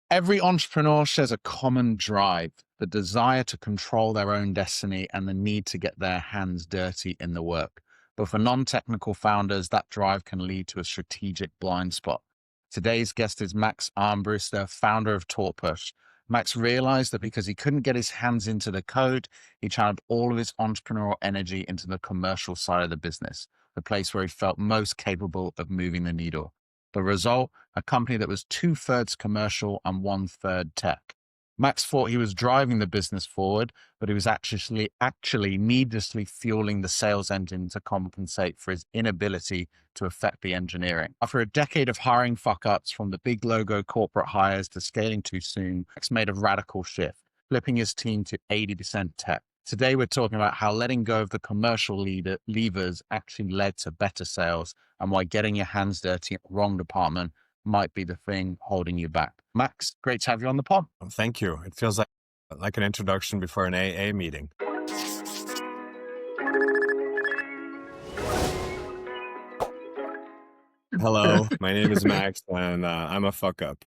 Every entrepreneur shares a common drive, the desire to control their own destiny and the need to get their hands dirty in the work. But for non-technical founders, that drive can lead to a strategic blind spot. Today's guest is Max Armbruster, founder of Talkpush. Max realized that because he couldn't get his hands into the code, he channeled all of his entrepreneurial energy into the commercial side of the business, the place where he felt most capable of moving the needle. The result, a company that was 2/3 commercial and 1/3 tech. Max thought he was driving the business forward, but he was actually needlessly fueling the sales engine to compensate for his inability to affect the engineering. After a decade of hiring fuck-ups, from the big logo corporate hires to scaling too soon, Max made a radical shift, flipping his team to 80% tech. Today, we're talking about how letting go of the commercial levers actually led to better sales, and why getting your hands dirty in the wrong department might be the thing holding you back. Max, great to have you on the pod. Thank you. It feels like an introduction before an AA meeting. Hello, my name is Max, and I'm a fuck up.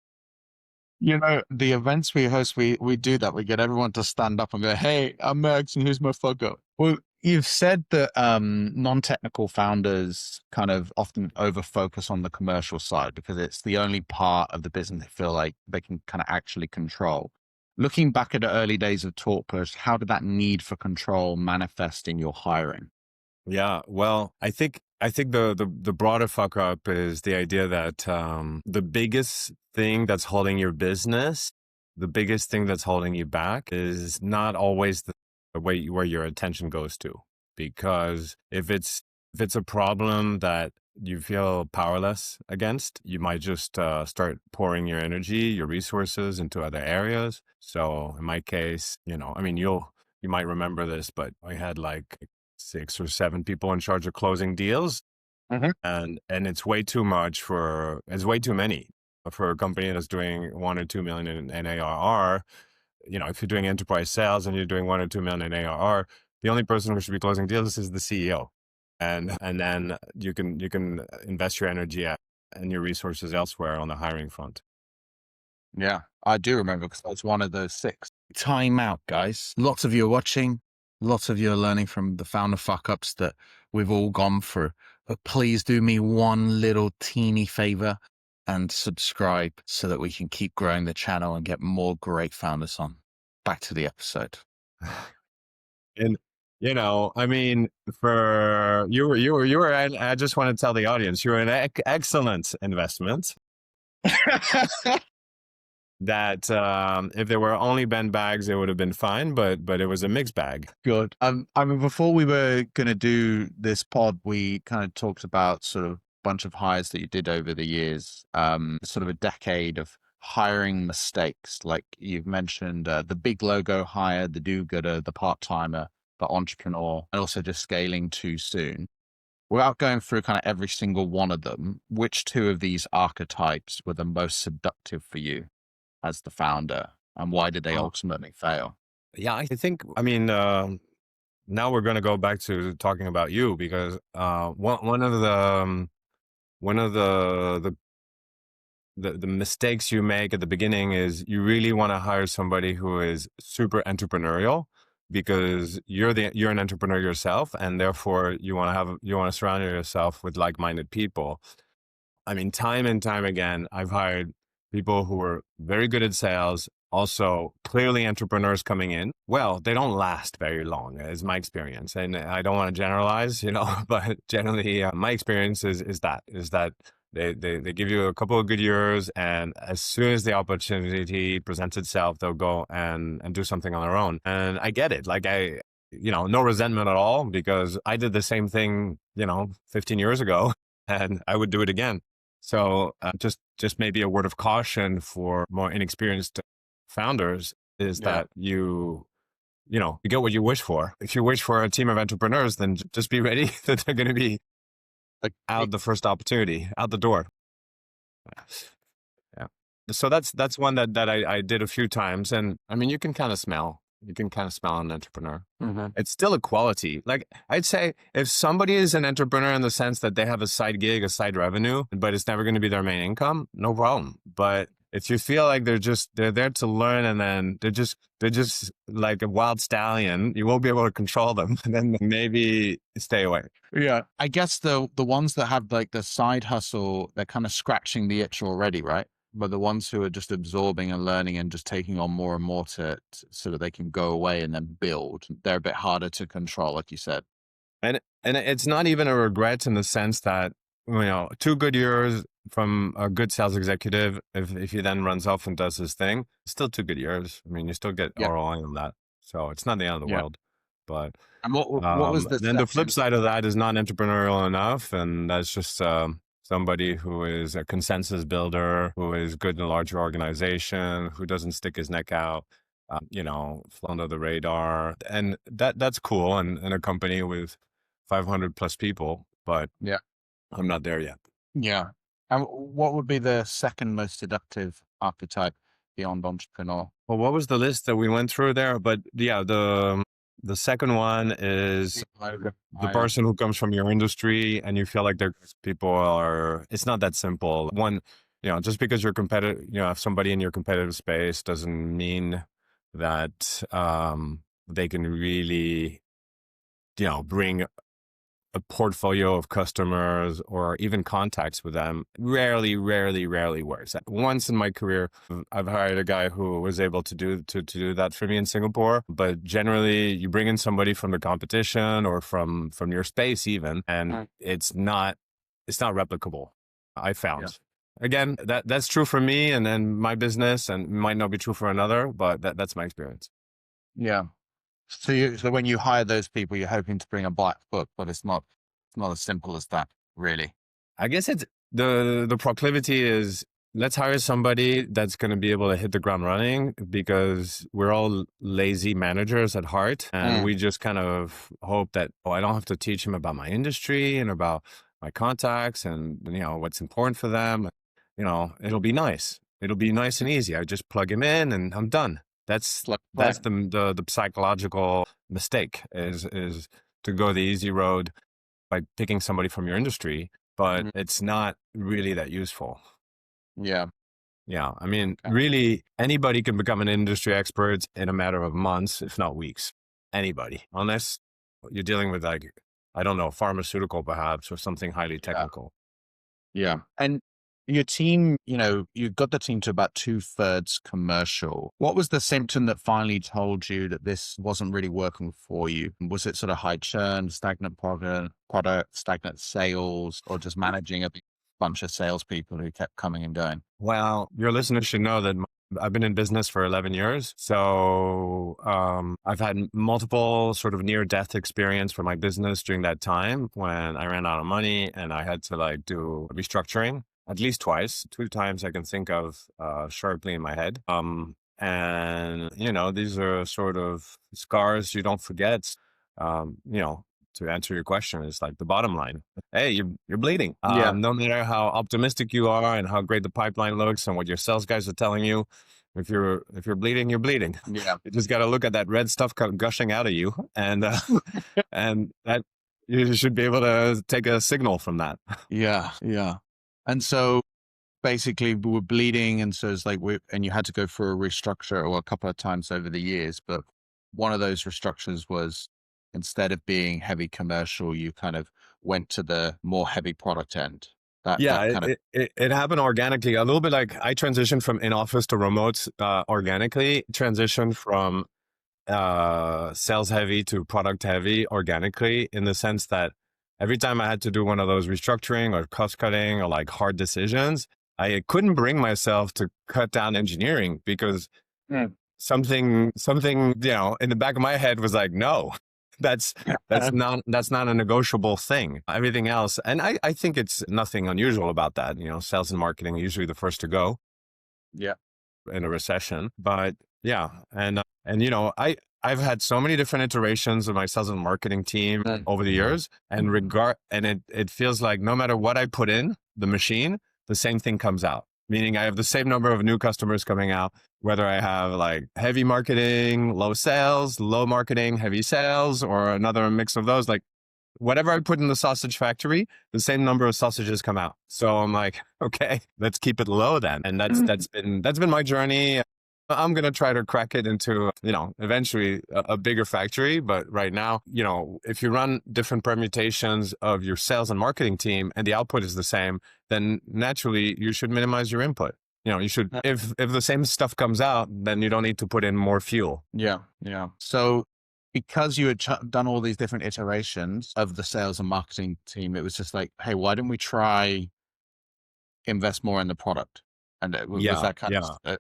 You know, the events we host, we do that. We get everyone to stand up and go, "Hey, I'm Max, and here's my fuck up." Well, you've said that non-technical founders kind of often over focus on the commercial side because it's the only part of the business they feel like they can kind of actually control. Looking back at the early days of Talkpush, how did that need for control manifest in your hiring? Yeah, well, I think the broader fuck up is the idea that the biggest thing that's holding your business, the biggest thing that's holding you back, is not always the way where your attention goes to. Because if it's a problem that you feel powerless against, you might just start pouring your energy, your resources into other areas. So in my case, I mean, you might remember this, but I had like 6 or 7 people in charge of closing deals, Mhm. and it's way too it's way too many for a company that's doing 1 or 2 million in ARR. If you're doing enterprise sales and you're doing 1 or 2 million in ARR, the only person who should be closing deals is the CEO. And then you can invest your energy and your resources elsewhere on the hiring front. Yeah, I do remember because I was one of those 6. Time out, guys. Lots of you are watching. Lots of you are learning from the founder fuck ups that we've all gone through. But please do me one little teeny favor and subscribe so that we can keep growing the channel and get more great founders on. Back to the episode. And I mean, for you were. I just want to tell the audience, you were an excellent investment. That if there were only Ben bags, it would have been fine, but it was a mixed bag. Good. I mean, before we were going to do this pod, we kind of talked about sort of a bunch of hires that you did over the years, sort of a decade of hiring mistakes. Like you've mentioned, the big logo hire, the do-gooder, the part-timer, the entrepreneur, and also just scaling too soon. Without going through kind of every single one of them, which 2 of these archetypes were the most seductive for you as the founder, and why did they ultimately fail? Yeah, I think. I mean, now we're going to go back to talking about you, because one of the mistakes you make at the beginning is you really want to hire somebody who is super entrepreneurial, because you're an entrepreneur yourself, and therefore you want to surround yourself with like-minded people. I mean, time and time again, I've hired people who were very good at sales, also clearly entrepreneurs coming in. Well, they don't last very long, is my experience. And I don't want to generalize, but generally my experience is that they give you a couple of good years, and as soon as the opportunity presents itself, they'll go and do something on their own. And I get it. Like no resentment at all, because I did the same thing, 15 years ago, and I would do it again. So just maybe a word of caution for more inexperienced founders is that you get what you wish for. If you wish for a team of entrepreneurs, then just be ready that they're going to be out the first opportunity, out the door. Yeah. So that's one that I did a few times, and I mean, you can kind of smell an entrepreneur. Mm-hmm. It's still a quality. Like, I'd say if somebody is an entrepreneur in the sense that they have a side gig, a side revenue, but it's never going to be their main income, no problem. But if you feel like they're there to learn and then they're just like a wild stallion, you won't be able to control them. Then maybe stay away. Yeah. I guess the ones that have like the side hustle, they're kind of scratching the itch already, right? But the ones who are just absorbing and learning and just taking on more and more so that they can go away and then build, they're a bit harder to control, like you said. And it's not even a regret in the sense that, 2 good years from a good sales executive, if he then runs off and does his thing, it's still 2 good years. I mean, you still get Yeah. ROI on that. So it's not the end of the Yeah. world. But And what was the then the flip second? side of that is not entrepreneurial enough. And that's just somebody who is a consensus builder, who is good in a larger organization, who doesn't stick his neck out, fly under the radar. And that's cool in a company with 500 plus people, but Yeah. I'm not there yet. Yeah. And what would be the second most seductive archetype beyond entrepreneur? Well, what was the list that we went through there? But yeah, the second one is the person who comes from your industry and you feel like it's not that simple. One, just because you're competitive, if somebody in your competitive space doesn't mean that they can really, bring a portfolio of customers or even contacts with them. Rarely works. Once in my career, I've hired a guy who was able to do that for me in Singapore. But generally, you bring in somebody from the competition or from your space even, and it's not replicable. I found. Yeah. Again, that's true for me and then my business, and might not be true for another, but that's my experience. Yeah. So when you hire those people, you're hoping to bring a black book, but it's not as simple as that, really. I guess it's the proclivity is, let's hire somebody that's going to be able to hit the ground running, because we're all lazy managers at heart. And we just kind of hope that, I don't have to teach him about my industry and about my contacts and, what's important for them. It'll be nice. It'll be nice and easy. I just plug him in and I'm done. That's the psychological mistake is to go the easy road by picking somebody from your industry, but it's not really that useful. Yeah. Yeah. I mean, really, anybody can become an industry expert in a matter of months, if not weeks. Anybody, unless you're dealing with, like, I don't know, pharmaceutical perhaps, or something highly technical. Yeah. And your team, you got the team to about 2/3 commercial. What was the symptom that finally told you that this wasn't really working for you? Was it sort of high churn, stagnant product, stagnant sales, or just managing a big bunch of salespeople who kept coming and going? Well, your listeners should know that I've been in business for 11 years. So I've had multiple sort of near-death experience for my business during that time, when I ran out of money and I had to do restructuring. At least twice, 2 times I can think of sharply in my head. And, these are sort of scars you don't forget. To answer your question, is like the bottom line. Hey, you're bleeding. No matter how optimistic you are and how great the pipeline looks and what your sales guys are telling you, if you're bleeding, you're bleeding. Yeah. You just got to look at that red stuff gushing out of you, and and that you should be able to take a signal from that. Yeah. Yeah. And so basically we were bleeding. And so it's like, and you had to go for a restructure, or a couple of times over the years. But one of those restructures was, instead of being heavy commercial, you kind of went to the more heavy product end. It happened organically, a little bit like I transitioned from in-office to remote organically, transitioned from sales heavy to product heavy organically, in the sense that every time I had to do one of those restructuring or cost cutting or like hard decisions, I couldn't bring myself to cut down engineering, because something, in the back of my head was like, no, that's not a negotiable thing. Everything else. And I think it's nothing unusual about that. Sales and marketing are usually the first to go. Yeah. In a recession, but yeah. And I've had so many different iterations of my sales and marketing team over the years, and it feels like no matter what I put in the machine, the same thing comes out. Meaning I have the same number of new customers coming out, whether I have like heavy marketing, low sales, low marketing, heavy sales, or another mix of those. Like, whatever I put in the sausage factory, the same number of sausages come out. So I'm like, okay, let's keep it low then. And that's been my journey. I'm going to try to crack it into, eventually a bigger factory. But right now, if you run different permutations of your sales and marketing team and the output is the same, then naturally you should minimize your input. You should, if the same stuff comes out, then you don't need to put in more fuel. Yeah. Yeah. So because you had done all these different iterations of the sales and marketing team, it was just like, hey, why don't we try invest more in the product? And it was Yeah. that kind Yeah. of,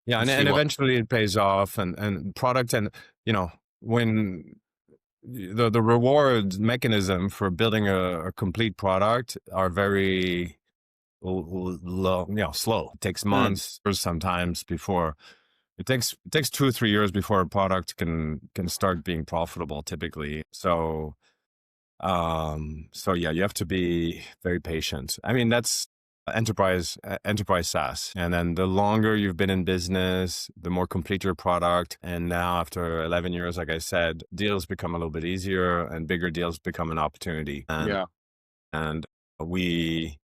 Yeah. And eventually it pays off and product. And, when the reward mechanism for building a complete product are very low, slow. It takes months or sometimes before it takes 2 or 3 years before a product can start being profitable typically. So yeah, you have to be very patient. I mean, that's enterprise SaaS. And then the longer you've been in business, the more complete your product. And now after 11 years, like I said, deals become a little bit easier and bigger deals become an opportunity. And we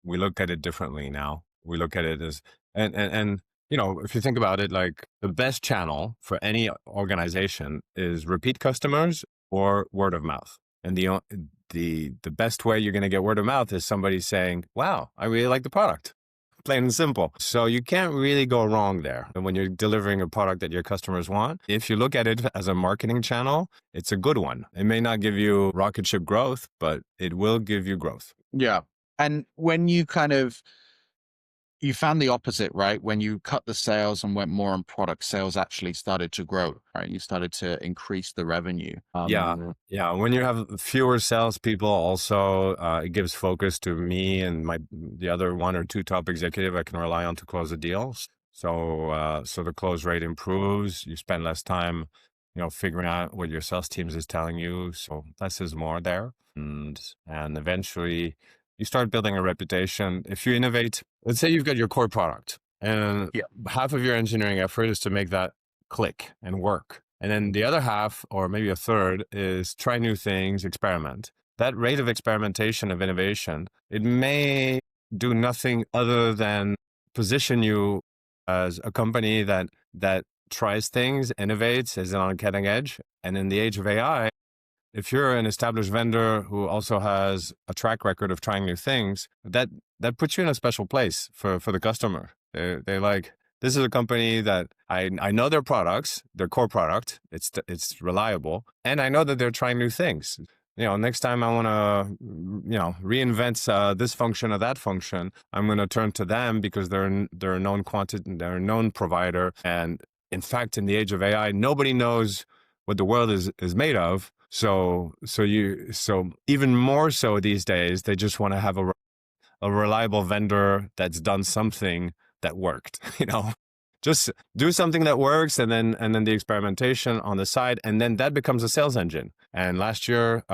look at it differently now. We look at it as, and if you think about it, like the best channel for any organization is repeat customers or word of mouth. And the best way you're going to get word of mouth is somebody saying, wow, I really like the product. Plain and simple. So you can't really go wrong there. And when you're delivering a product that your customers want, if you look at it as a marketing channel, it's a good one. It may not give you rocket ship growth, but it will give you growth. Yeah. And when you you found the opposite, right? When you cut the sales and went more on product, sales actually started to grow, right? You started to increase the revenue. Yeah. When you have fewer salespeople, also it gives focus to me and the other 1 or 2 top executive I can rely on to close the deals. So the close rate improves. You spend less time, figuring out what your sales teams is telling you. So less is more there, and eventually you start building a reputation. If you innovate, let's say you've got your core product, and half of your engineering effort is to make that click and work. And then the other half, or maybe a third, is try new things, experiment. That rate of experimentation, of innovation, it may do nothing other than position you as a company that tries things, innovates, is on a cutting edge. And in the age of AI, if you're an established vendor who also has a track record of trying new things, that puts you in a special place for the customer. They're like, this is a company that I know their products, their core product, it's reliable, and I know that they're trying new things. Next time I want to, reinvent this function or that function, I'm going to turn to them because they're a known quantity, they're a known provider. And in fact, in the age of AI, nobody knows what the world is made of. So even more so these days, they just want to have a reliable vendor that's done something that worked. Just do something that works, and then the experimentation on the side, and then that becomes a sales engine. And last year,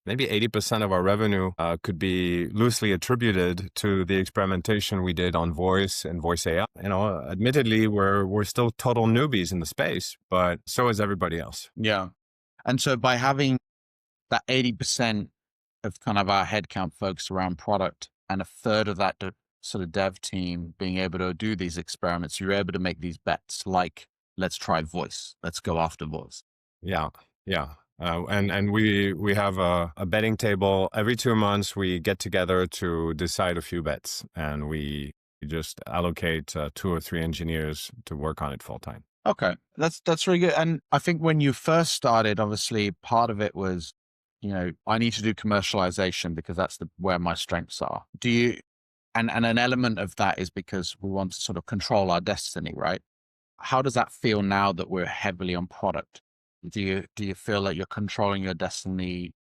maybe 80% of our revenue could be loosely attributed to the experimentation we did on voice and voice AI. Admittedly, we're still total newbies in the space, but so is everybody else. Yeah. And so by having that 80% of kind of our headcount focused around product and a third of that sort of dev team being able to do these experiments, you're able to make these bets like, let's try voice, let's go after voice. Yeah. And we have a betting table. Every 2 months, we get together to decide a few bets, and we just allocate 2 or 3 engineers to work on it full time. Okay, that's really good. And I think when you first started, obviously part of it was, I need to do commercialization because that's where my strengths are. And an element of that is because we want to sort of control our destiny, right? How does that feel now that we're heavily on product? Do you feel like you're controlling your destiny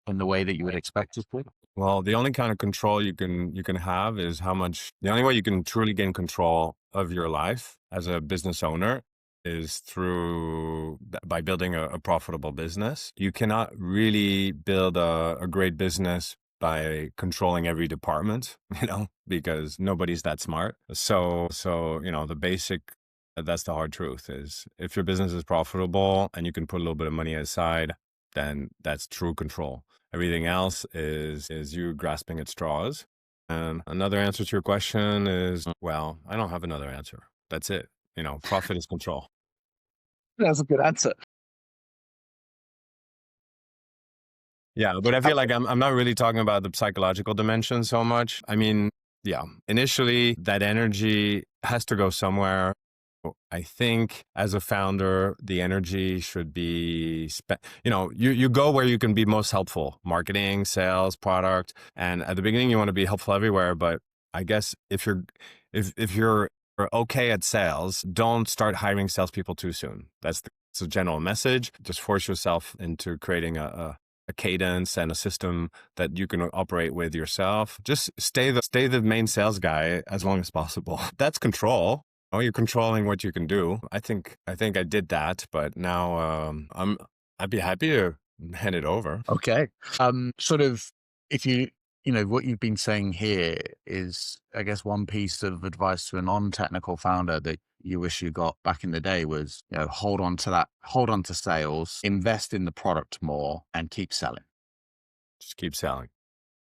in the way that you would expect it to? Well, the only kind of control you can have is the only way you can truly gain control of your life as a business owner is by building a profitable business. You cannot really build a great business by controlling every department, because nobody's that smart. So the basic That's the hard truth is if your business is profitable and you can put a little bit of money aside, then that's true control. Everything else is you grasping at straws. And another answer to your question is, well, I don't have another answer. That's it. Profit is control. That's a good answer. Yeah, but I feel like I'm not really talking about the psychological dimension so much. I mean, yeah, initially that energy has to go somewhere. I think as a founder, the energy should be spent. You go where you can be most helpful: marketing, sales, product. And at the beginning, you want to be helpful everywhere. But I guess if you're okay at sales, don't start hiring salespeople too soon. That's a general message. Just force yourself into creating a cadence and a system that you can operate with yourself. Just stay the main sales guy as long as possible. That's control. Oh, you're controlling what you can do. I think I did that, but now I'd be happy to hand it over. Okay. Sort of, if what you've been saying here is, I guess, one piece of advice to a non-technical founder that you wish you got back in the day was, hold on to sales, invest in the product more, and keep selling. Just keep selling.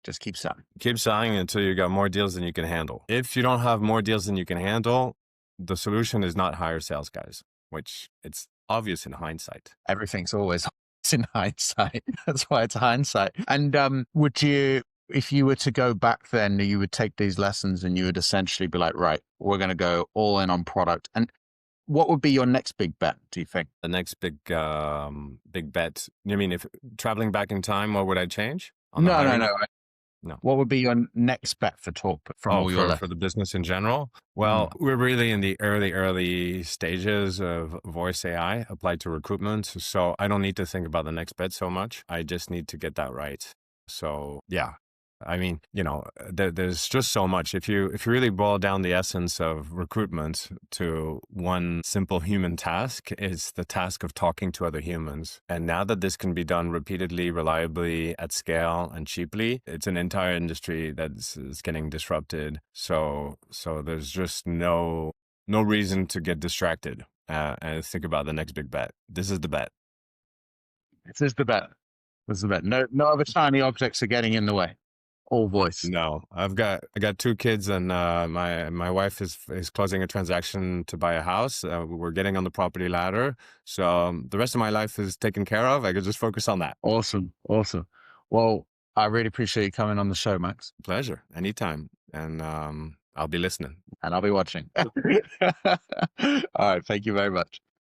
Just keep selling. Keep selling until you got more deals than you can handle. If you don't have more deals than you can handle, the solution is not hire sales guys, which it's obvious in hindsight. Everything's always in hindsight. That's why it's hindsight. And would you, if you were to go back then, you would take these lessons and you would essentially be like, right, we're going to go all in on product. And what would be your next big bet, do you think? The next big bet. You mean if traveling back in time, what would I change? No. What would be your next bet for Talk from all your left? For the business in general? Well, we're really in the early stages of voice AI applied to recruitment. So I don't need to think about the next bet so much. I just need to get that right. So yeah. I mean, there's just so much. If you really boil down the essence of recruitment to one simple human task, it's the task of talking to other humans. And now that this can be done repeatedly, reliably, at scale, and cheaply, it's an entire industry that's getting disrupted. So there's just no reason to get distracted and think about the next big bet. This is the bet. This is the bet. No other shiny objects are getting in the way. All voice. No, I got 2 kids, and my wife is closing a transaction to buy a house. We're getting on the property ladder, so the rest of my life is taken care of. I could just focus on that. Awesome. Well, I really appreciate you coming on the show, Max. Pleasure, anytime, and I'll be listening and I'll be watching. All right, thank you very much.